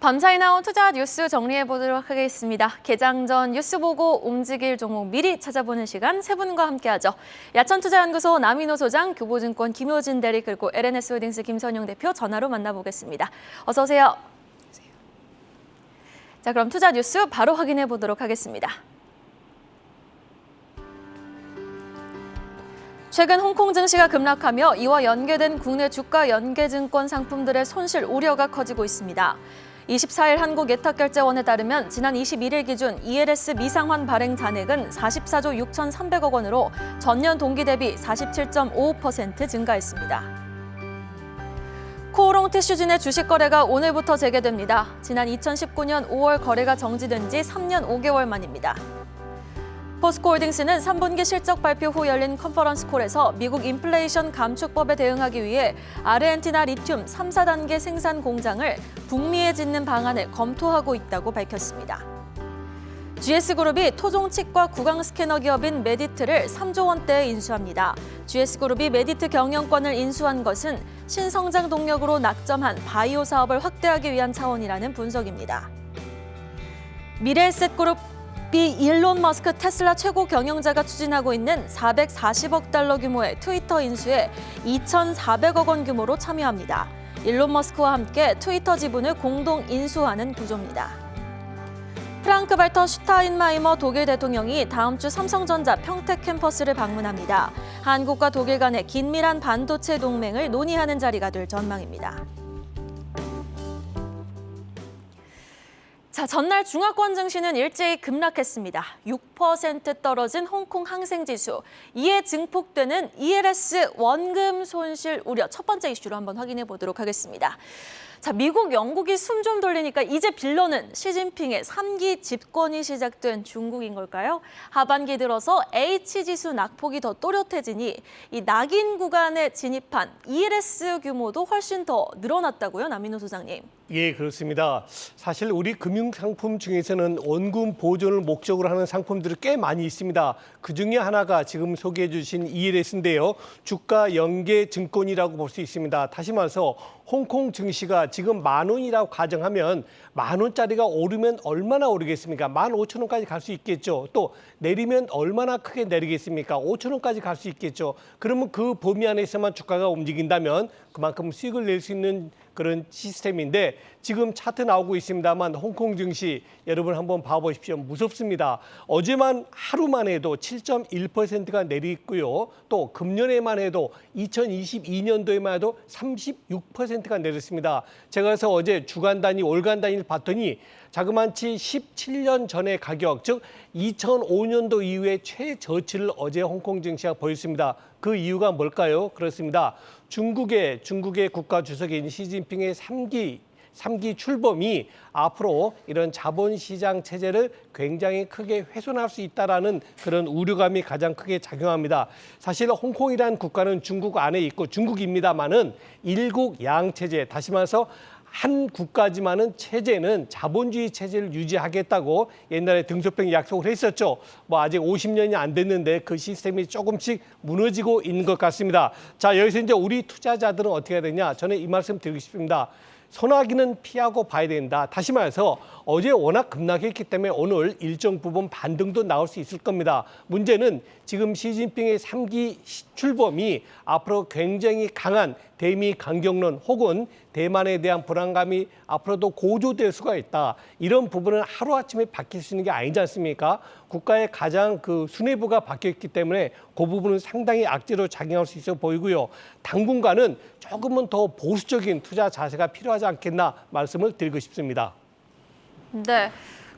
밤사이 나온 투자 뉴스 정리해 보도록 하겠습니다. 개장 전 뉴스 보고 움직일 종목 미리 찾아보는 시간 세 분과 함께하죠. 야천투자연구소 남인호 소장, 교보증권 김효진 대리 그리고 LNS홀딩스 김선용 대표 전화로 만나보겠습니다. 어서 오세요. 자, 그럼 투자 뉴스 바로 확인해 보도록 하겠습니다. 최근 홍콩 증시가 급락하며 이와 연계된 국내 주가 연계증권 상품들의 손실 우려가 커지고 있습니다. 24일 한국예탁결제원에 따르면 지난 21일 기준 ELS 미상환 발행 잔액은 44조 6,300억 원으로 전년 동기 대비 47.55% 증가했습니다. 코오롱 티슈진의 주식 거래가 오늘부터 재개됩니다. 지난 2019년 5월 거래가 정지된 지 3년 5개월 만입니다. 포스코홀딩스는 3분기 실적 발표 후 열린 컨퍼런스 콜에서 미국 인플레이션 감축법에 대응하기 위해 아르헨티나 리튬 3, 4단계 생산 공장을 북미에 짓는 방안을 검토하고 있다고 밝혔습니다. GS그룹이 토종 치과 구강 스캐너 기업인 메디트를 3조 원대에 인수합니다. GS그룹이 메디트 경영권을 인수한 것은 신성장 동력으로 낙점한 바이오 사업을 확대하기 위한 차원이라는 분석입니다. 미래에셋그룹 이 일론 머스크 테슬라 최고 경영자가 추진하고 있는 440억 달러 규모의 트위터 인수에 2,400억 원 규모로 참여합니다. 일론 머스크와 함께 트위터 지분을 공동 인수하는 구조입니다. 프랑크 발터 슈타인마이머 독일 대통령이 다음 주 삼성전자 평택 캠퍼스를 방문합니다. 한국과 독일 간의 긴밀한 반도체 동맹을 논의하는 자리가 될 전망입니다. 자, 전날 중화권 증시는 일제히 급락했습니다. 6% 떨어진 홍콩 항생지수. 이에 증폭되는 ELS 원금 손실 우려. 첫 번째 이슈로 한번 확인해 보도록 하겠습니다. 자, 미국, 영국이 숨 좀 돌리니까 이제 빌런은 시진핑의 3기 집권이 시작된 중국인 걸까요? 하반기 들어서 H지수 낙폭이 더 또렷해지니 이 낙인 구간에 진입한 ELS 규모도 훨씬 더 늘어났다고요, 남인호 소장님? 예, 그렇습니다. 사실 우리 금융상품 중에서는 원금 보존을 목적으로 하는 상품들이 꽤 많이 있습니다. 그중에 하나가 지금 소개해 주신 ELS인데요. 주가 연계 증권이라고 볼 수 있습니다. 다시 말해서 홍콩 증시가 지금 10,000원이라고 가정하면 10,000원짜리가 오르면 얼마나 오르겠습니까? 15,000원까지 갈 수 있겠죠. 또 내리면 얼마나 크게 내리겠습니까? 5,000원까지 갈 수 있겠죠. 그러면 그 범위 안에서만 주가가 움직인다면 그만큼 수익을 낼 수 있는 그런 시스템인데 지금 차트 나오고 있습니다만 홍콩 증시 여러분 한번 봐보십시오. 무섭습니다. 어제만 하루만 해도 7.1%가 내리고요. 또 금년에만 해도 2022년도에만 해도 36%가 내렸습니다. 제가 그래서 어제 주간 단위, 월간 단위를 봤더니 자그마치 17년 전의 가격, 즉 2005년도 이후에 최저치를 어제 홍콩 증시가 보였습니다. 그 이유가 뭘까요? 그렇습니다. 중국의 국가 주석인 시진핑의 3기 출범이 앞으로 이런 자본시장 체제를 굉장히 크게 훼손할 수 있다라는 그런 우려감이 가장 크게 작용합니다. 사실 홍콩이라는 국가는 중국 안에 있고 중국입니다만은 일국 양체제, 다시 말해서 한 국가지만은 체제는 자본주의 체제를 유지하겠다고 옛날에 등소평이 약속을 했었죠. 뭐 아직 50년이 안 됐는데 그 시스템이 조금씩 무너지고 있는 것 같습니다. 자, 여기서 이제 우리 투자자들은 어떻게 해야 되냐? 저는 이 말씀 드리고 싶습니다. 소나기는 피하고 봐야 된다. 다시 말해서 어제 워낙 급락했기 때문에 오늘 일정 부분 반등도 나올 수 있을 겁니다. 문제는 지금 시진핑의 3기 출범이 앞으로 굉장히 강한 대미 강경론 혹은 대만에 대한 불안감이 앞으로도 고조될 수가 있다. 이런 부분은 하루아침에 바뀔 수 있는 게 아니지 않습니까? 국가의 가장 그 수뇌부가 바뀌었기 때문에 그 부분은 상당히 악재로 작용할 수 있어 보이고요. 당분간은 조금은 더 보수적인 투자 자세가 필요하지 않겠나 말씀을 드리고 싶습니다. 네.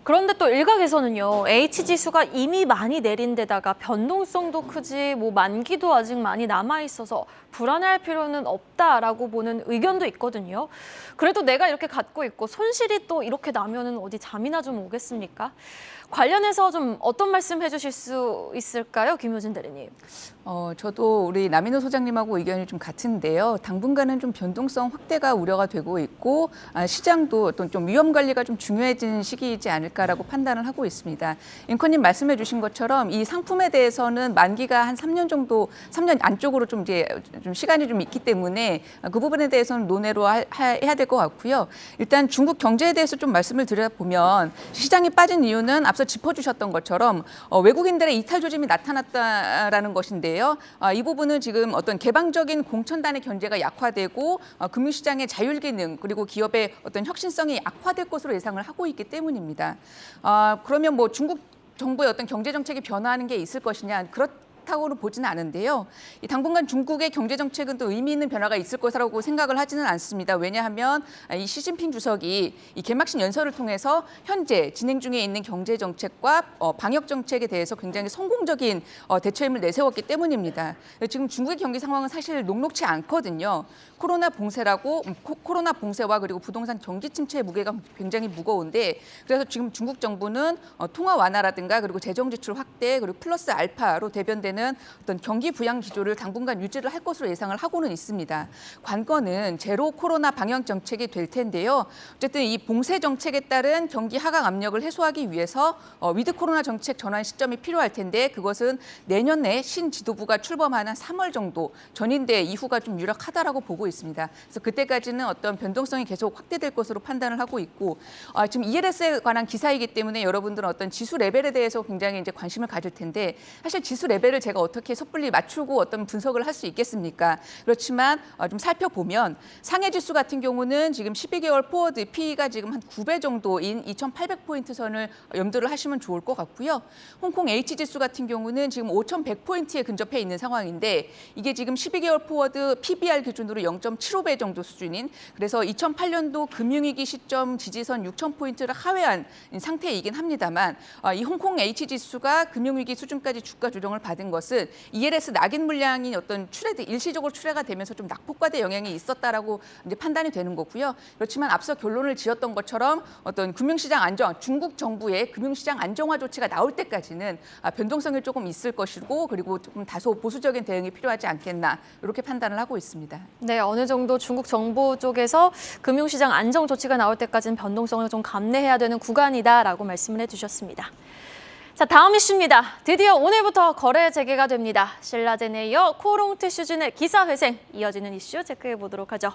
그런데 또 일각에서는요, H지수가 이미 많이 내린 데다가 변동성도 크지 뭐 만기도 아직 많이 남아있어서 불안할 필요는 없다라고 보는 의견도 있거든요. 그래도 내가 이렇게 갖고 있고 손실이 또 이렇게 나면은 어디 잠이나 좀 오겠습니까? 관련해서 좀 어떤 말씀 해주실 수 있을까요, 김효진 대리님? 저도 우리 남인호 소장님하고 의견이 좀 같은데요. 당분간은 좀 변동성 확대가 우려가 되고 있고 시장도 어떤 좀 위험 관리가 좀 중요해진 시기이지 않을까라고 판단을 하고 있습니다. 앵커님 말씀해 주신 것처럼 이 상품에 대해서는 만기가 한 3년 정도, 3년 안쪽으로 좀 이제 좀 시간이 좀 있기 때문에 그 부분에 대해서는 논의로 해야 될 것 같고요. 일단 중국 경제에 대해서 좀 말씀을 드려보면 시장이 빠진 이유는 앞서 짚어주셨던 것처럼 외국인들의 이탈 조짐이 나타났다라는 것인데요. 이 부분은 지금 어떤 개방적인 공천단의 견제가 약화되고 금융시장의 자율 기능 그리고 기업의 어떤 혁신성이 악화될 것으로 예상을 하고 있기 때문입니다. 그러면 뭐 중국 정부의 어떤 경제 정책이 변화하는 게 있을 것이냐? 그렇다고는 보지는 않은데요. 당분간 중국의 경제 정책은 또 의미 있는 변화가 있을 것이라고 생각을 하지는 않습니다. 왜냐하면 이 시진핑 주석이 이 개막식 연설을 통해서 현재 진행 중에 있는 경제 정책과 방역 정책에 대해서 굉장히 성공적인 대처임을 내세웠기 때문입니다. 지금 중국의 경기 상황은 사실 녹록치 않거든요. 코로나 봉쇄와 그리고 부동산 경기 침체의 무게가 굉장히 무거운데 그래서 지금 중국 정부는 통화 완화라든가 그리고 재정 지출 확대 그리고 플러스 알파로 대변되는 어떤 경기 부양 기조를 당분간 유지를 할 것으로 예상을 하고는 있습니다. 관건은 제로 코로나 방역 정책이 될 텐데요. 어쨌든 이 봉쇄 정책에 따른 경기 하강 압력을 해소하기 위해서 위드 코로나 정책 전환 시점이 필요할 텐데 그것은 내년 내 신지도부가 출범하는 3월 정도 전인대 이후가 좀 유력하다라고 보고 있습니다. 그래서 그때까지는 어떤 변동성이 계속 확대될 것으로 판단을 하고 있고 지금 ELS에 관한 기사이기 때문에 여러분들은 어떤 지수 레벨에 대해서 굉장히 이제 관심을 가질 텐데 사실 지수 레벨을 제가 어떻게 섣불리 맞추고 어떤 분석을 할 수 있겠습니까? 그렇지만 좀 살펴보면 상해 지수 같은 경우는 지금 12개월 포워드 P가 지금 한 9배 정도인 2,800포인트 선을 염두를 하시면 좋을 것 같고요. 홍콩 H 지수 같은 경우는 지금 5,100포인트에 근접해 있는 상황인데 이게 지금 12개월 포워드 PBR 기준으로 0.75배 정도 수준인 그래서 2008년도 금융위기 시점 지지선 6,000포인트를 하회한 상태이긴 합니다만 이 홍콩 H 지수가 금융위기 수준까지 주가 조정을 받은 것은 ELS 낙인 물량이 어떤 일시적으로 출회가 되면서 좀 낙폭과대 영향이 있었다라고 이제 판단이 되는 거고요. 그렇지만 앞서 결론을 지었던 것처럼 어떤 금융시장 중국 정부의 금융시장 안정화 조치가 나올 때까지는 변동성이 조금 있을 것이고 그리고 조금 다소 보수적인 대응이 필요하지 않겠나 이렇게 판단을 하고 있습니다. 네, 어느 정도 중국 정부 쪽에서 금융시장 안정 조치가 나올 때까지는 변동성을 좀 감내해야 되는 구간이다라고 말씀을 해주셨습니다. 자, 다음 이슈입니다. 드디어 오늘부터 거래 재개가 됩니다. 신라젠에 이어 코롱티슈진의 기사 회생, 이어지는 이슈 체크해 보도록 하죠.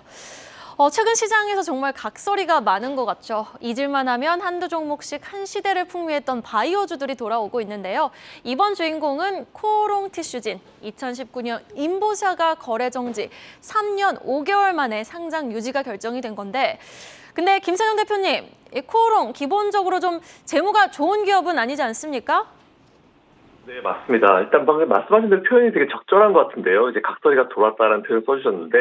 최근 시장에서 정말 각설이가 많은 것 같죠. 잊을만 하면 한두 종목씩 한 시대를 풍미했던 바이오주들이 돌아오고 있는데요. 이번 주인공은 코롱티슈진. 2019년 인보사가 거래 정지, 3년 5개월 만에 상장 유지가 결정이 된 건데 근데 김선영 대표님, 이 코오롱 기본적으로 좀 재무가 좋은 기업은 아니지 않습니까? 네, 맞습니다. 일단 방금 말씀하신 대로 표현이 되게 적절한 것 같은데요. 이제 각설이가 돌았다는 표현 써주셨는데,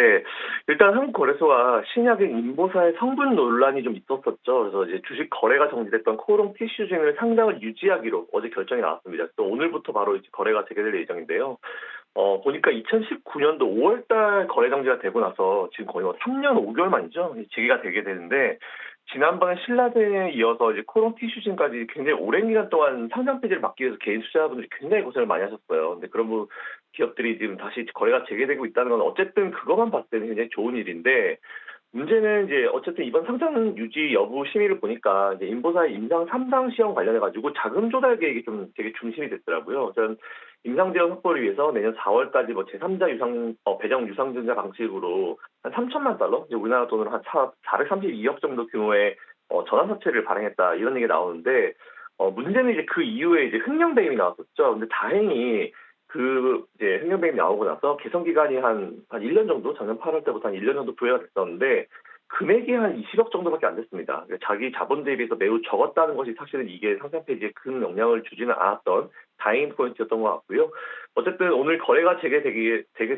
일단 한국거래소가 신약인 인보사의 성분 논란이 좀 있었었죠. 그래서 이제 주식 거래가 정지됐던 코오롱 티슈진을 상장을 유지하기로 어제 결정이 나왔습니다. 또 오늘부터 바로 이제 거래가 재개될 예정인데요. 보니까 2019년도 5월달 거래 정지가 되고 나서 지금 거의 3년 5개월 만이죠. 재개가 되게 되는데, 지난번에 신라젠에 이어서 이제 코롱 티슈진까지 굉장히 오랜 기간 동안 상장 폐지를 막기 위해서 개인 투자자분들이 굉장히 고생을 많이 하셨어요. 근데 그런 기업들이 지금 다시 거래가 재개되고 있다는 건 어쨌든 그것만 봤을 때는 굉장히 좋은 일인데, 문제는 이제 어쨌든 이번 상장 유지 여부 심의를 보니까 이제 인보사의 임상 3상 시험 관련해가지고 자금 조달 계획이 좀 되게 중심이 됐더라고요. 전 임상 지원 확보를 위해서 내년 4월까지 뭐 제3자 배정 유상증자 방식으로 한 3천만 달러, 이제 우리나라 돈으로 한 432억 정도 규모의 전환사채를 발행했다 이런 얘기 나오는데 문제는 이제 그 이후에 이제 횡령배임이 나왔었죠. 근데 다행히 이제 횡령배임이 나오고 나서 개선 기간이 한 1년 정도, 작년 8월 때부터 한 1년 정도 부여가 됐었는데, 금액이 한 20억 정도밖에 안 됐습니다. 자기 자본 대비해서 매우 적었다는 것이 사실은 이게 상장 폐지에 큰 영향을 주지는 않았던 다행인 포인트였던 것 같고요. 어쨌든 오늘 거래가 되게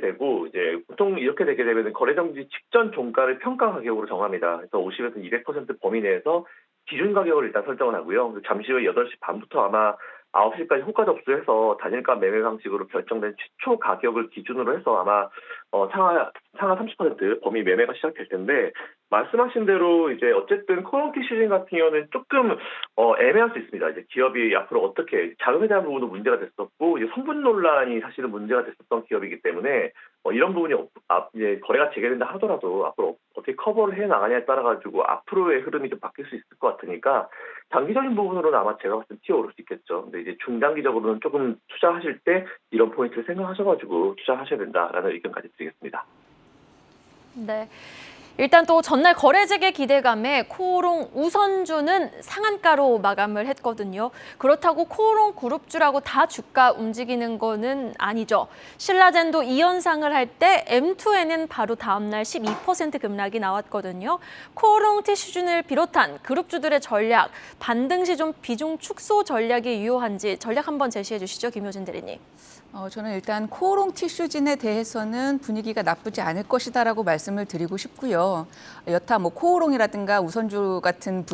되고, 이제 보통 이렇게 되게 되면 거래 정지 직전 종가를 평가 가격으로 정합니다. 그래서 50에서 200% 범위 내에서 기준 가격을 일단 설정을 하고요. 잠시 후에 8시 반부터 아마 9시까지 호가 접수해서 단일가 매매 방식으로 결정된 최초 가격을 기준으로 해서 아마 상하 30% 범위 매매가 시작될 텐데 말씀하신 대로 이제 어쨌든 코롱티 시즌 같은 경우는 조금 애매할 수 있습니다. 이제 기업이 앞으로 어떻게 자금에 대한 부분도 문제가 됐었고 이제 성분 논란이 사실은 문제가 됐었던 기업이기 때문에 이런 부분이 이제 거래가 재개된다 하더라도 앞으로 어떻게 커버를 해 나가냐에 따라 가지고 앞으로의 흐름이 좀 바뀔 수 있을 것 같으니까 장기적인 부분으로는 아마 제가 봤을 때 튀어오를 수 있겠죠. 근데 이제 중장기적으로는 조금 투자하실 때 이런 포인트를 생각하셔가지고 투자하셔야 된다라는 의견까지 드리겠습니다. 네. 일단 또 전날 거래 재개 기대감에 코오롱 우선주는 상한가로 마감을 했거든요. 그렇다고 코오롱 그룹주라고 다 주가 움직이는 거는 아니죠. 신라젠도 이 현상을 할 때 M2에는 바로 다음날 12% 급락이 나왔거든요. 코오롱 티슈준을 비롯한 그룹주들의 전략, 반등 시 좀 비중 축소 전략이 유효한지 전략 한번 제시해 주시죠, 김효진 대리님. 저는 일단 코오롱 티슈진에 대해서는 분위기가 나쁘지 않을 것이다라고 말씀을 드리고 싶고요. 여타 뭐 코오롱이라든가 우선주 같은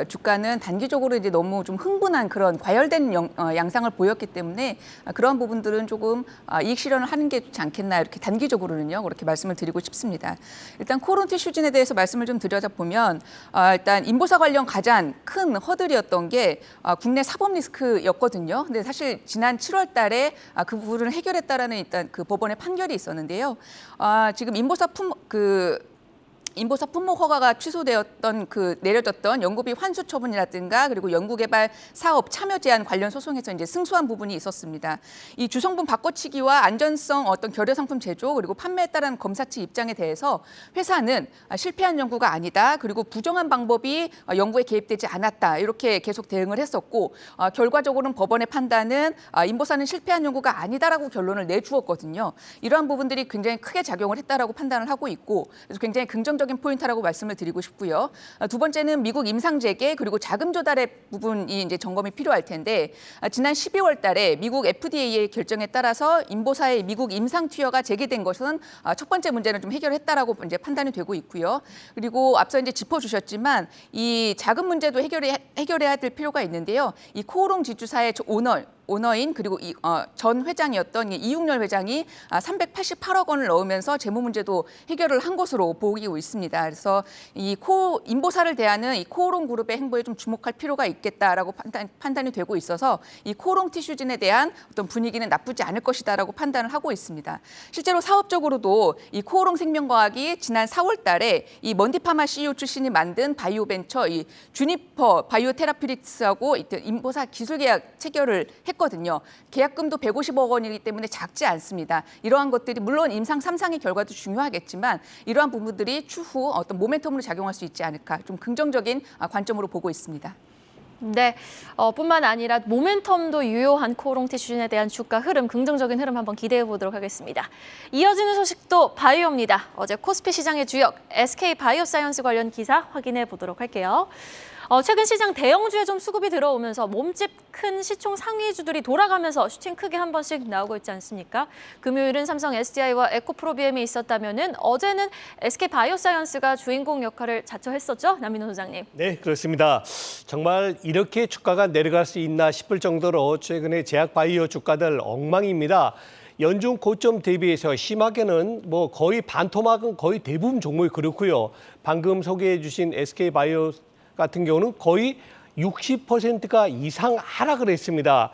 주가는 단기적으로 이제 너무 좀 흥분한 그런 과열된 양상을 보였기 때문에 그러한 부분들은 조금 이익 실현을 하는 게 좋지 않겠나 이렇게 단기적으로는요 그렇게 말씀을 드리고 싶습니다. 일단 코오롱 티슈진에 대해서 말씀을 좀 드려다 보면 일단 인보사 관련 가장 큰 허들이었던 게 국내 사법 리스크였거든요. 근데 사실 지난 7월달에 그 부분을 해결했다라는 일단 그 법원의 판결이 있었는데요. 지금 인보사 품목 허가가 취소되었던 내려졌던 연구비 환수 처분이라든가 그리고 연구개발 사업 참여 제한 관련 소송에서 이제 승소한 부분이 있었습니다. 이 주성분 바꿔치기와 안전성 어떤 결여 상품 제조 그리고 판매에 따른 검사 측 입장에 대해서 회사는 실패한 연구가 아니다. 그리고 부정한 방법이 연구에 개입되지 않았다. 이렇게 계속 대응을 했었고 결과적으로는 법원의 판단은 인보사는 실패한 연구가 아니다라고 결론을 내주었거든요. 이러한 부분들이 굉장히 크게 작용을 했다라고 판단을 하고 있고 그래서 굉장히 긍정적인 포인트라고 말씀을 드리고 싶고요. 두 번째는 미국 임상 재개 그리고 자금 조달의 부분이 이제 점검이 필요할 텐데 지난 12월 달에 미국 FDA의 결정에 따라서 인보사의 미국 임상 투여가 재개된 것은 첫 번째 문제는 좀 해결했다라고 이제 판단이 되고 있고요. 그리고 앞서 이제 짚어주셨지만 이 자금 문제도 해결해야 될 필요가 있는데요. 이 코오롱 지주사의 오너인 그리고 전 회장이었던 이육렬 회장이 388억 원을 넣으면서 재무 문제도 해결을 한 것으로 보이고 있습니다. 그래서 이 인보사를 대하는 이 코오롱 그룹의 행보에 좀 주목할 필요가 있겠다라고 판단이 되고 있어서 이 코오롱 티슈진에 대한 어떤 분위기는 나쁘지 않을 것이다라고 판단을 하고 있습니다. 실제로 사업적으로도 이 코오롱 생명과학이 지난 4월달에 이 먼디파마 CEO 출신이 만든 바이오 벤처 이 주니퍼 바이오 테라퓨틱스하고 인보사 기술 계약 체결을 했거든요. 계약금도 150억 원이기 때문에 작지 않습니다. 이러한 것들이 물론 임상 3상의 결과도 중요하겠지만 이러한 부분들이 추후 어떤 모멘텀으로 작용할 수 있지 않을까 좀 긍정적인 관점으로 보고 있습니다. 네, 뿐만 아니라 모멘텀도 유효한 코오롱 티슈진에 대한 주가 흐름, 긍정적인 흐름 한번 기대해 보도록 하겠습니다. 이어지는 소식도 바이오입니다. 어제 코스피 시장의 주역 SK 바이오사이언스 관련 기사 확인해 보도록 할게요. 최근 시장 대형주에 좀 수급이 들어오면서 몸집 큰 시총 상위주들이 돌아가면서 슈팅 크게 한 번씩 나오고 있지 않습니까? 금요일은 삼성 SDI와 에코프로비엠이 있었다면은 어제는 SK 바이오사이언스가 주인공 역할을 자처했었죠, 남인호 소장님. 네, 그렇습니다. 정말 이렇게 주가가 내려갈 수 있나 싶을 정도로 최근에 제약바이오 주가들 엉망입니다. 연중 고점 대비해서 심하게는 뭐 거의 반토막은 거의 대부분 종목이 그렇고요. 방금 소개해 주신 SK바이오 같은 경우는 거의 60%가 이상 하락을 했습니다.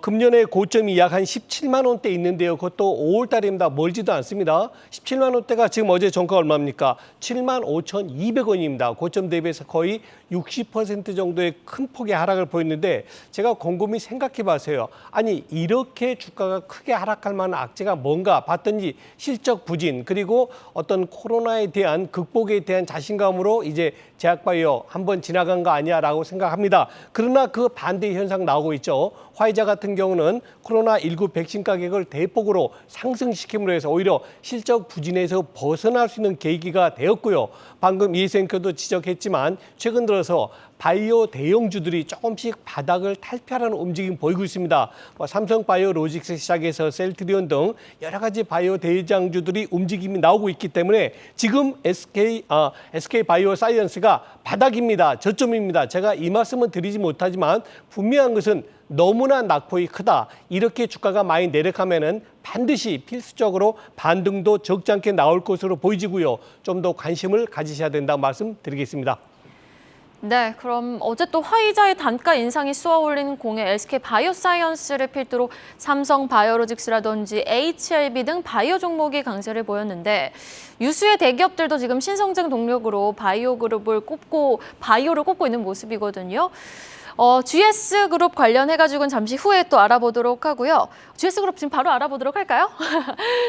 금년의 고점이 약 한 17만 원대 있는데요. 그것도 5월 달입니다. 멀지도 않습니다. 17만 원대가 지금 어제 종가 얼마입니까? 7만 5,200원입니다. 고점 대비해서 거의 60% 정도의 큰 폭의 하락을 보였는데 제가 곰곰이 생각해 봐서요. 아니 이렇게 주가가 크게 하락할 만한 악재가 뭔가 봤더니 실적 부진 그리고 어떤 코로나에 대한 극복에 대한 자신감으로 이제 제약바이오 한번 지나간 거 아니야라고 생각합니다. 그러나 그 반대 현상 나오고 있죠. 화이자 같은 경우는 코로나19 백신 가격을 대폭으로 상승시킴으로 해서 오히려 실적 부진에서 벗어날 수 있는 계기가 되었고요. 방금 이해생표도 지적했지만 최근 들어서 바이오 대형주들이 조금씩 바닥을 탈피하려는 움직임 보이고 있습니다. 삼성바이오로직스 시작해서 셀트리온 등 여러 가지 바이오 대장주들이 움직임이 나오고 있기 때문에 지금 SK 바이오사이언스가 바닥입니다. 저점입니다. 제가 이 말씀 말씀은 드리지 못하지만 분명한 것은 너무나 낙폭이 크다. 이렇게 주가가 많이 내려가면은 반드시 필수적으로 반등도 적지 않게 나올 것으로 보이지고요. 좀 더 관심을 가지셔야 된다고 말씀드리겠습니다. 네, 그럼 어제 또 화이자의 단가 인상이 쏘아올린 공에 SK 바이오사이언스를 필두로 삼성 바이오로직스라든지 HLB 등 바이오 종목이 강세를 보였는데 유수의 대기업들도 지금 신성장 동력으로 바이오를 꼽고 있는 모습이거든요. GS그룹 관련해가지고는 잠시 후에 또 알아보도록 하고요. GS그룹 지금 바로 알아보도록 할까요?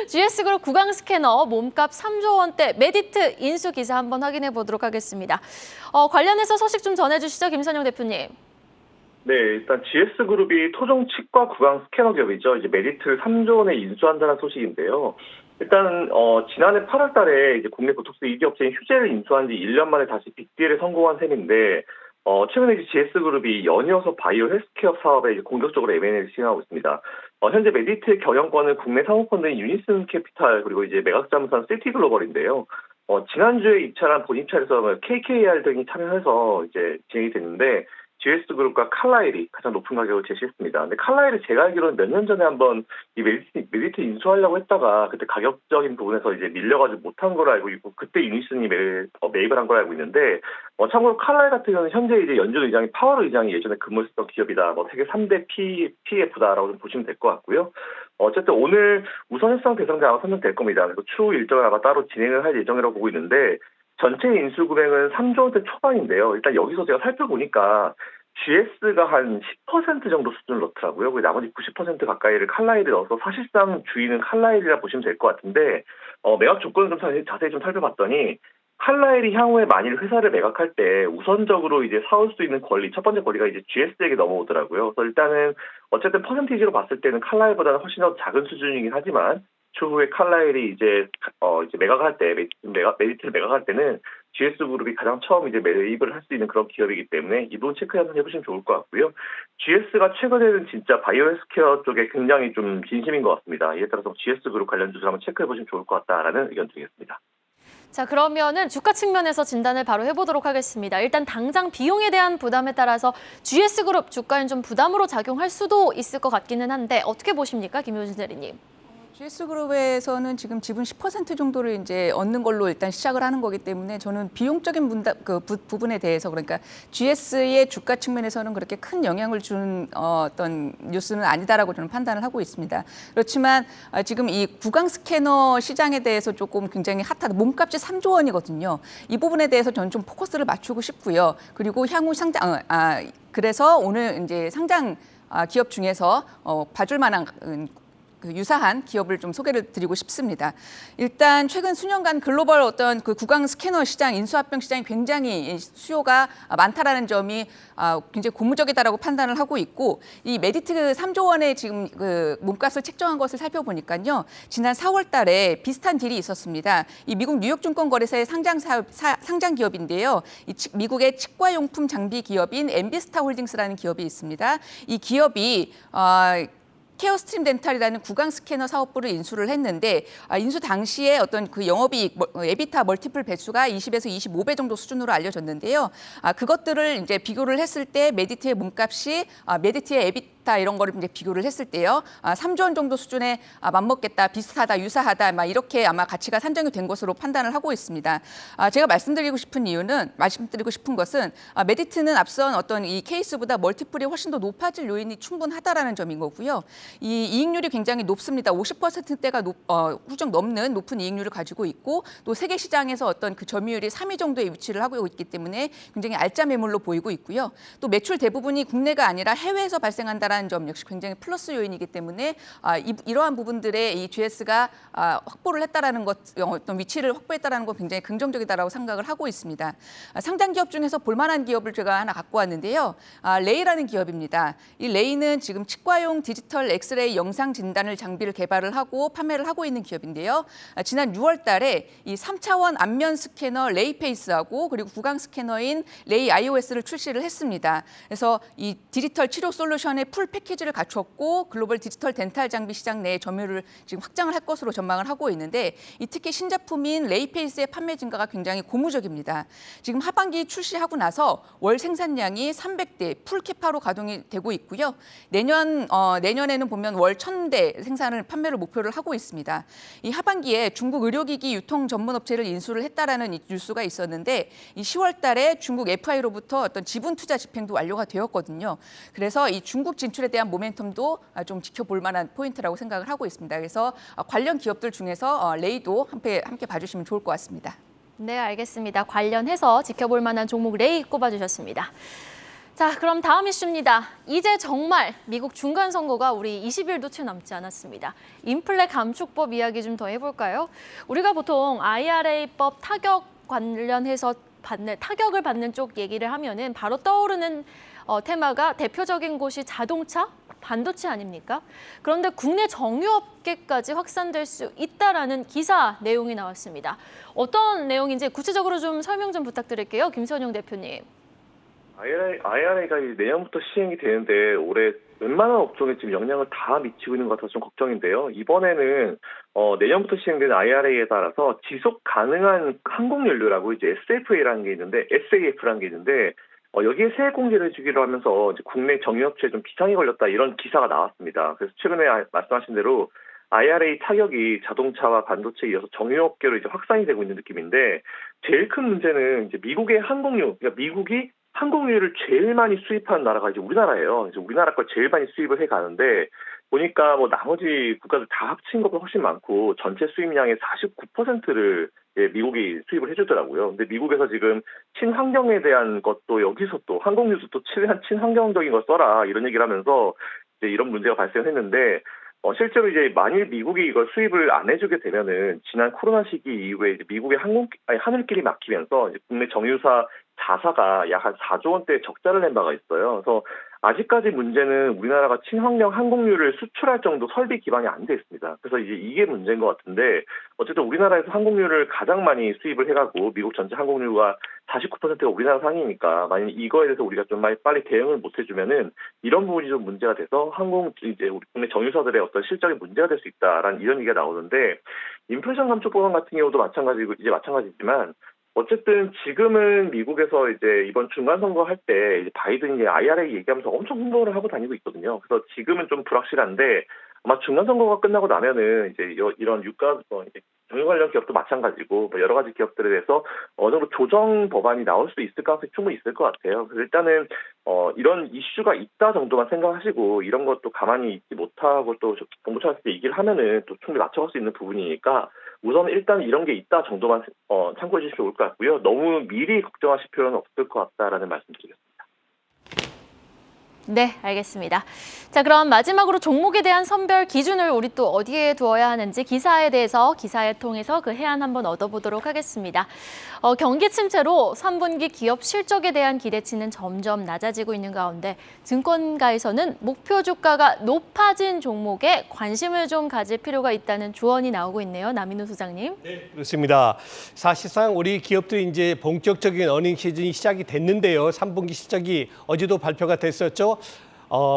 GS그룹 구강 스캐너 몸값 3조 원대 메디트 인수 기사 한번 확인해 보도록 하겠습니다. 관련해서 소식 좀 전해주시죠, 김선영 대표님. 네, 일단 GS그룹이 토종 치과 구강 스캐너 기업이죠. 이제 메디트를 3조 원에 인수한다는 소식인데요. 일단 지난해 8월 달에 이제 국내 보톡스 2기 업체인 휴젤을 인수한 지 1년 만에 다시 빅딜에 성공한 셈인데 최근에 이제 GS그룹이 연이어서 바이오 헬스케어 사업에 이제 공격적으로 M&A를 진행하고 있습니다. 현재 메디트의 경영권은 국내 사모펀드인 유니슨 캐피탈 그리고 이제 매각자문사는 시티글로벌인데요. 지난주에 입찰한 본입찰에서 KKR 등이 참여해서 이제 진행이 됐는데 GS그룹과 칼라일이 가장 높은 가격을 제시했습니다. 근데 칼라일이 제가 알기로는 몇 년 전에 한번 이 메디트 인수하려고 했다가 그때 가격적인 부분에서 이제 밀려가지고 못한 걸로 알고 있고 그때 유니슨이 매입을 한 걸로 알고 있는데 참고로 칼라일 같은 경우는 현재 이제 연준 의장이 파월 의장이 예전에 근무했었던 기업이다. 세계 3대 PF다라고 좀 보시면 될 것 같고요. 어쨌든 오늘 우선 협상 대상자 아마 선정될 겁니다. 그리고 추후 일정을 아마 따로 진행을 할 예정이라고 보고 있는데 전체 인수 금액은 3조 원대 초반인데요. 일단 여기서 제가 살펴보니까 GS가 한 10% 정도 수준을 넣더라고요. 그리고 나머지 90% 가까이를 칼라일에 넣어서 사실상 주인은 칼라일이라 보시면 될 것 같은데 매각 조건을 좀 자세히 좀 살펴봤더니 칼라일이 향후에 만일 회사를 매각할 때 우선적으로 이제 사올 수 있는 권리, 첫 번째 권리가 이제 GS에게 넘어오더라고요. 그래서 일단은 어쨌든 퍼센티지로 봤을 때는 칼라일보다는 훨씬 더 작은 수준이긴 하지만 추후에 칼라일이 이제 매각할 때 메디트를 매각할 때는 GS그룹이 가장 처음 이제 매입을 할 수 있는 그런 기업이기 때문에 이 부분 체크 한번 해보시면 좋을 것 같고요. GS가 최근에는 진짜 바이오 헬스케어 쪽에 굉장히 좀 진심인 것 같습니다. 이에 따라서 GS그룹 관련 주를 한번 체크해 보시면 좋을 것 같다라는 의견 드리겠습니다. 자, 그러면은 주가 측면에서 진단을 바로 해보도록 하겠습니다. 일단 당장 비용에 대한 부담에 따라서 GS그룹 주가엔 좀 부담으로 작용할 수도 있을 것 같기는 한데 어떻게 보십니까, 김효진 대리님? GS그룹에서는 지금 지분 10% 정도를 이제 얻는 걸로 일단 시작을 하는 거기 때문에 저는 비용적인 부분에 대해서 그러니까 GS의 주가 측면에서는 그렇게 큰 영향을 주는 어떤 뉴스는 아니다라고 저는 판단을 하고 있습니다. 그렇지만 지금 이 구강 스캐너 시장에 대해서 조금 굉장히 핫하다. 몸값이 3조 원이거든요. 이 부분에 대해서 저는 좀 포커스를 맞추고 싶고요. 그리고 향후 상장 그래서 오늘 이제 상장 기업 중에서 봐줄 만한 유사한 기업을 좀 소개를 드리고 싶습니다. 일단 최근 수년간 글로벌 어떤 그 구강 스캐너 시장, 인수합병 시장이 굉장히 수요가 많다라는 점이 굉장히 고무적이다라고 판단을 하고 있고 이 메디트 3조 원의 지금 그 몸값을 책정한 것을 살펴보니까요. 지난 4월 달에 비슷한 딜이 있었습니다. 이 미국 뉴욕증권거래소의 상장 기업인데요. 이 미국의 치과용품 장비 기업인 엠비스타 홀딩스라는 기업이 있습니다. 이 기업이 케어스트림 덴탈이라는 구강 스캐너 사업부를 인수를 했는데 인수 당시에 어떤 그 영업이익 에비타 멀티플 배수가 20에서 25배 정도 수준으로 알려졌는데요. 그것들을 이제 비교를 했을 때 메디트의 몸값이 메디트의 에비타 이런 거를 이제 비교를 했을 때요. 3조 원 정도 수준에 맞먹겠다, 비슷하다, 유사하다, 막 이렇게 아마 가치가 산정이 된 것으로 판단을 하고 있습니다. 제가 말씀드리고 싶은 것은 메디트는 앞선 어떤 이 케이스보다 멀티플이 훨씬 더 높아질 요인이 충분하다라는 점인 거고요. 이 이익률이 굉장히 높습니다. 50%대가 훌쩍 넘는 높은 이익률을 가지고 있고 또 세계 시장에서 어떤 그 점유율이 3위 정도의 위치를 하고 있기 때문에 굉장히 알짜 매물로 보이고 있고요. 또 매출 대부분이 국내가 아니라 해외에서 발생한다라는 점 역시 굉장히 플러스 요인이기 때문에 이러한 부분들에 이 GS가 확보를 했다라는 것, 어떤 위치를 확보했다라는 건 굉장히 긍정적이다라고 생각을 하고 있습니다. 상장 기업 중에서 볼만한 기업을 제가 하나 갖고 왔는데요. 레이라는 기업입니다. 이 레이는 지금 치과용 디지털 엑스레이 영상 진단을 장비를 개발을 하고 판매를 하고 있는 기업인데요. 지난 6월 달에 이 3차원 안면 스캐너 레이페이스하고 그리고 구강 스캐너인 레이 iOS를 출시를 했습니다. 그래서 이 디지털 치료 솔루션의 풀 풀 패키지를 갖췄고 글로벌 디지털 덴탈 장비 시장 내 점유율을 지금 확장을 할 것으로 전망을 하고 있는데 이 특히 신제품인 레이페이스의 판매 증가가 굉장히 고무적입니다. 지금 하반기 출시하고 나서 월 생산량이 300대 풀 캐파로 가동이 되고 있고요. 내년에는 보면 월 1000대 생산을 판매를 목표를 하고 있습니다. 이 하반기에 중국 의료기기 유통 전문 업체를 인수를 했다라는 이 뉴스가 있었는데 이 10월 달에 중국 FI로부터 어떤 지분 투자 집행도 완료가 되었거든요. 그래서 이 중국 진출에 대한 모멘텀도 좀 지켜볼 만한 포인트라고 생각을 하고 있습니다. 그래서 관련 기업들 중에서 레이도 함께 봐주시면 좋을 것 같습니다. 네, 알겠습니다. 관련해서 지켜볼 만한 종목 레이 꼽아주셨습니다. 자, 그럼 다음 이슈입니다. 이제 정말 미국 중간선거가 우리 20일도 채 남지 않았습니다. 인플레 감축법 이야기 좀 더 해볼까요? 우리가 보통 IRA법 타격을 받는 쪽 얘기를 하면은 바로 떠오르는 테마가 대표적인 곳이 자동차, 반도체 아닙니까? 그런데 국내 정유업계까지 확산될 수 있다라는 기사 내용이 나왔습니다. 어떤 내용인지 구체적으로 좀 설명 좀 부탁드릴게요. 김선영 대표님. IRA가 내년부터 시행이 되는데 올해 웬만한 업종에 지금 영향을 다 미치고 있는 것 같아서 좀 걱정인데요. 이번에는 내년부터 시행되는 IRA에 따라서 지속 가능한 항공연료라고 이제 SAF라는 게 있는데 여기에 세액 공제를 주기로 하면서 이제 국내 정유업체에 좀 비상이 걸렸다 이런 기사가 나왔습니다. 그래서 최근에 말씀하신 대로 IRA 타격이 자동차와 반도체에 이어서 정유업계로 이제 확산이 되고 있는 느낌인데 제일 큰 문제는 이제 미국의 항공유, 그러니까 미국이 항공유를 제일 많이 수입하는 나라가 이제 우리나라예요. 이제 우리나라 걸 제일 많이 수입을 해 가는데 보니까 뭐 나머지 국가들 다 합친 것보다 훨씬 많고 전체 수입량의 49%를 미국이 수입을 해주더라고요. 근데 미국에서 지금 친환경에 대한 것도 여기서 또 항공유도 또 최대한 친환경적인 걸 써라 이런 얘기를 하면서 이제 이런 문제가 발생했는데 실제로 이제 만일 미국이 이걸 수입을 안 해주게 되면은 지난 코로나 시기 이후에 이제 미국의 하늘길이 막히면서 이제 국내 정유사 자사가 약 한 4조 원대 적자를 낸 바가 있어요. 그래서 아직까지 문제는 우리나라가 친환경 항공유를 수출할 정도 설비 기반이 안 돼 있습니다. 그래서 이제 이게 문제인 것 같은데 어쨌든 우리나라에서 항공유를 가장 많이 수입을 해가고 미국 전체 항공유가 49%가 우리나라 상이니까 만약 이거에 대해서 우리가 좀 빨리 대응을 못 해주면은 이런 부분이 좀 문제가 돼서 이제 우리 국내 정유사들의 어떤 실적에 문제가 될 수 있다라는 이런 얘기가 나오는데 인플레이션 감축 법안 같은 경우도 마찬가지지만 어쨌든 지금은 미국에서 이제 이번 중간 선거 할 때 이제 바이든이 IRA 얘기하면서 엄청 홍보를 하고 다니고 있거든요. 그래서 지금은 좀 불확실한데 아마 중간 선거가 끝나고 나면은 이제 이런 유가 정유 관련 기업도 마찬가지고 여러 가지 기업들에 대해서 어느 정도 조정 법안이 나올 수 있을 가능성이 충분히 있을 것 같아요. 그래서 일단은 이런 이슈가 있다 정도만 생각하시고 이런 것도 가만히 있지 못하고 또 정부차원에서 얘기를 하면은 또 충분히 맞춰갈 수 있는 부분이니까 우선 일단 이런 게 있다 정도만 참고해 주시면 좋을 것 같고요. 너무 미리 걱정하실 필요는 없을 것 같다라는 말씀드리겠습니다. 네, 알겠습니다. 자, 그럼 마지막으로 종목에 대한 선별 기준을 우리 또 어디에 두어야 하는지 기사에 통해서 그 해안 한번 얻어보도록 하겠습니다. 경기 침체로 3분기 기업 실적에 대한 기대치는 점점 낮아지고 있는 가운데 증권가에서는 목표 주가가 높아진 종목에 관심을 좀 가질 필요가 있다는 조언이 나오고 있네요. 남인우 소장님. 네, 그렇습니다. 사실상 우리 기업들이 이제 본격적인 어닝 시즌이 시작이 됐는데요. 3분기 실적이 어제도 발표가 됐었죠.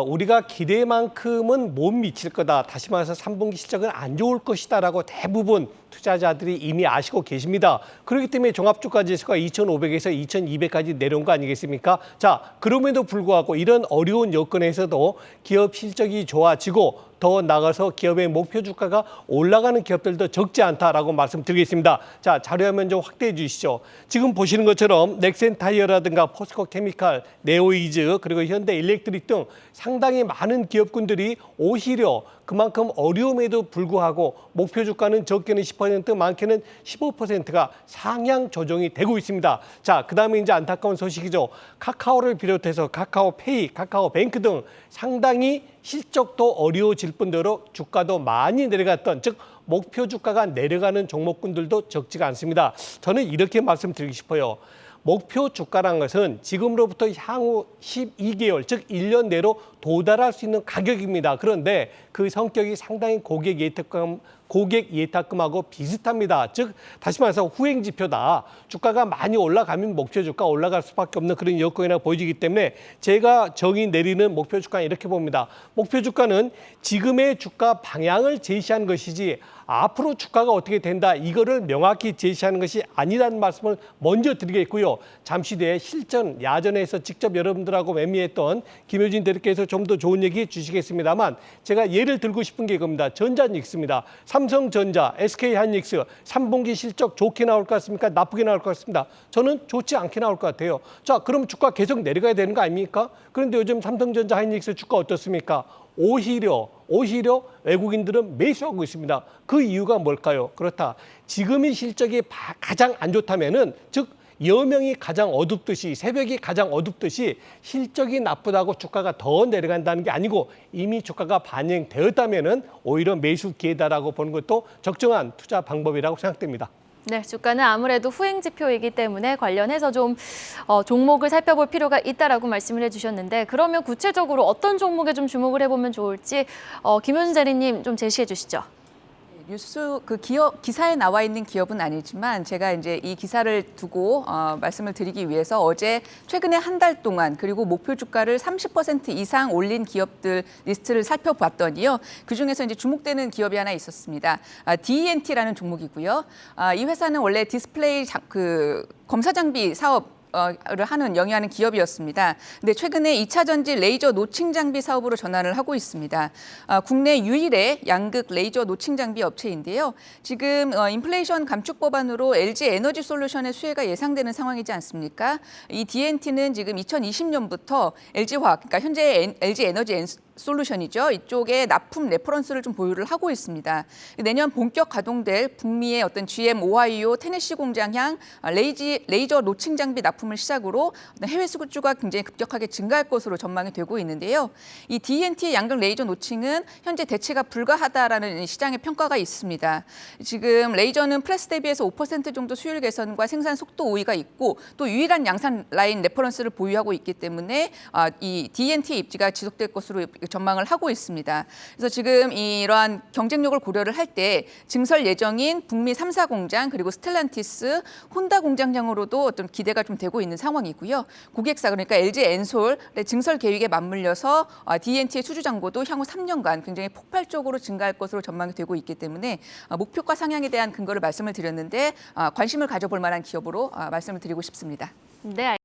우리가 기대만큼은 못 미칠 거다. 다시 말해서 3분기 실적은 안 좋을 것이다라고 대부분 투자자들이 이미 아시고 계십니다. 그렇기 때문에 종합주가지수가 2,500에서 2,200까지 내려온 거 아니겠습니까? 자, 그럼에도 불구하고 이런 어려운 여건에서도 기업 실적이 좋아지고 더 나가서 기업의 목표 주가가 올라가는 기업들도 적지 않다라고 말씀드리겠습니다. 자, 자료화면 좀 확대해 주시죠. 지금 보시는 것처럼 넥센타이어라든가 포스코케미칼, 네오이즈 그리고 현대일렉트릭 등 상당히 많은 기업군들이 오히려 그만큼 어려움에도 불구하고 목표 주가는 적게는 10%, 많게는 15%가 상향 조정이 되고 있습니다. 자, 그다음에 이제 안타까운 소식이죠. 카카오를 비롯해서 카카오페이, 카카오뱅크 등 상당히 실적도 어려워질 뿐더러 주가도 많이 내려갔던, 즉 목표 주가가 내려가는 종목군들도 적지가 않습니다. 저는 이렇게 말씀드리고 싶어요. 목표 주가라는 것은 지금으로부터 향후 12개월, 즉 1년 내로 도달할 수 있는 가격입니다. 그런데 그 성격이 상당히 고객 예탁감 고객 예탁금하고 비슷합니다. 즉 다시 말해서 후행 지표다. 주가가 많이 올라가면 목표 주가 올라갈 수밖에 없는 그런 여건이라 보여지기 때문에 제가 정의 내리는 목표 주가는 이렇게 봅니다. 목표 주가는 지금의 주가 방향을 제시한 것이지 앞으로 주가가 어떻게 된다 이거를 명확히 제시하는 것이 아니라는 말씀을 먼저 드리겠고요. 잠시 뒤에 실전 야전에서 직접 여러분들하고 매매했던 김효진 대리께서 좀 더 좋은 얘기 주시겠습니다만 제가 예를 들고 싶은 게 이겁니다. 전자닉스입니다. 삼성전자, SK하이닉스 3분기 실적 좋게 나올 것 같습니까? 나쁘게 나올 것 같습니다. 저는 좋지 않게 나올 것 같아요. 자, 그럼 주가 계속 내려가야 되는 거 아닙니까? 그런데 요즘 삼성전자, 하이닉스 주가 어떻습니까? 오히려 외국인들은 매수하고 있습니다. 그 이유가 뭘까요? 그렇다. 지금의 실적이 가장 안 좋다면은 즉 여명이 가장 어둡듯이 새벽이 가장 어둡듯이 실적이 나쁘다고 주가가 더 내려간다는 게 아니고 이미 주가가 반영되었다면은 오히려 매수 기회다라고 보는 것도 적정한 투자 방법이라고 생각됩니다. 네, 주가는 아무래도 후행 지표이기 때문에 관련해서 좀 종목을 살펴볼 필요가 있다라고 말씀을 해주셨는데 그러면 구체적으로 어떤 종목에 좀 주목을 해보면 좋을지 김효진 대리님 좀 제시해 주시죠. 뉴스 기사에 나와 있는 기업은 아니지만 제가 이제 이 기사를 두고 말씀을 드리기 위해서 어제 최근에 한 달 동안 그리고 목표 주가를 30% 이상 올린 기업들 리스트를 살펴봤더니요. 그중에서 이제 주목되는 기업이 하나 있었습니다. DENT라는 종목이고요. 이 회사는 원래 디스플레이 검사 장비 사업 를 영위하는 기업이었습니다. 근데 최근에 2차 전지 레이저 노칭 장비 사업으로 전환을 하고 있습니다. 국내 유일의 양극 레이저 노칭 장비 업체인데요. 지금 인플레이션 감축 법안으로 LG 에너지 솔루션의 수혜가 예상되는 상황이지 않습니까? 이 DNT는 지금 2020년부터 LG화학, 그러니까 현재 LG 에너지 솔루션이죠. 이쪽에 납품 레퍼런스를 좀 보유를 하고 있습니다. 내년 본격 가동될 북미의 어떤 GM 오하이오 테네시 공장향 레이저 노칭 장비 납품을 시작으로 해외 수주가 굉장히 급격하게 증가할 것으로 전망이 되고 있는데요. 이 DNT의 양극 레이저 노칭은 현재 대체가 불가하다라는 시장의 평가가 있습니다. 지금 레이저는 프레스 대비해서 5% 정도 수율 개선과 생산 속도 우위가 있고 또 유일한 양산 라인 레퍼런스를 보유하고 있기 때문에 이 DNT 입지가 지속될 것으로 전망을 하고 있습니다. 그래서 지금 이러한 경쟁력을 고려를 할 때 증설 예정인 북미 3사 공장 그리고 스텔란티스, 혼다 공장장으로도 어떤 기대가 좀 되고 있는 상황이고요. 고객사 그러니까 LG 엔솔의 증설 계획에 맞물려서 DNT의 수주 잔고도 향후 3년간 굉장히 폭발적으로 증가할 것으로 전망이 되고 있기 때문에 목표가 상향에 대한 근거를 말씀을 드렸는데 관심을 가져볼 만한 기업으로 말씀을 드리고 싶습니다. 네.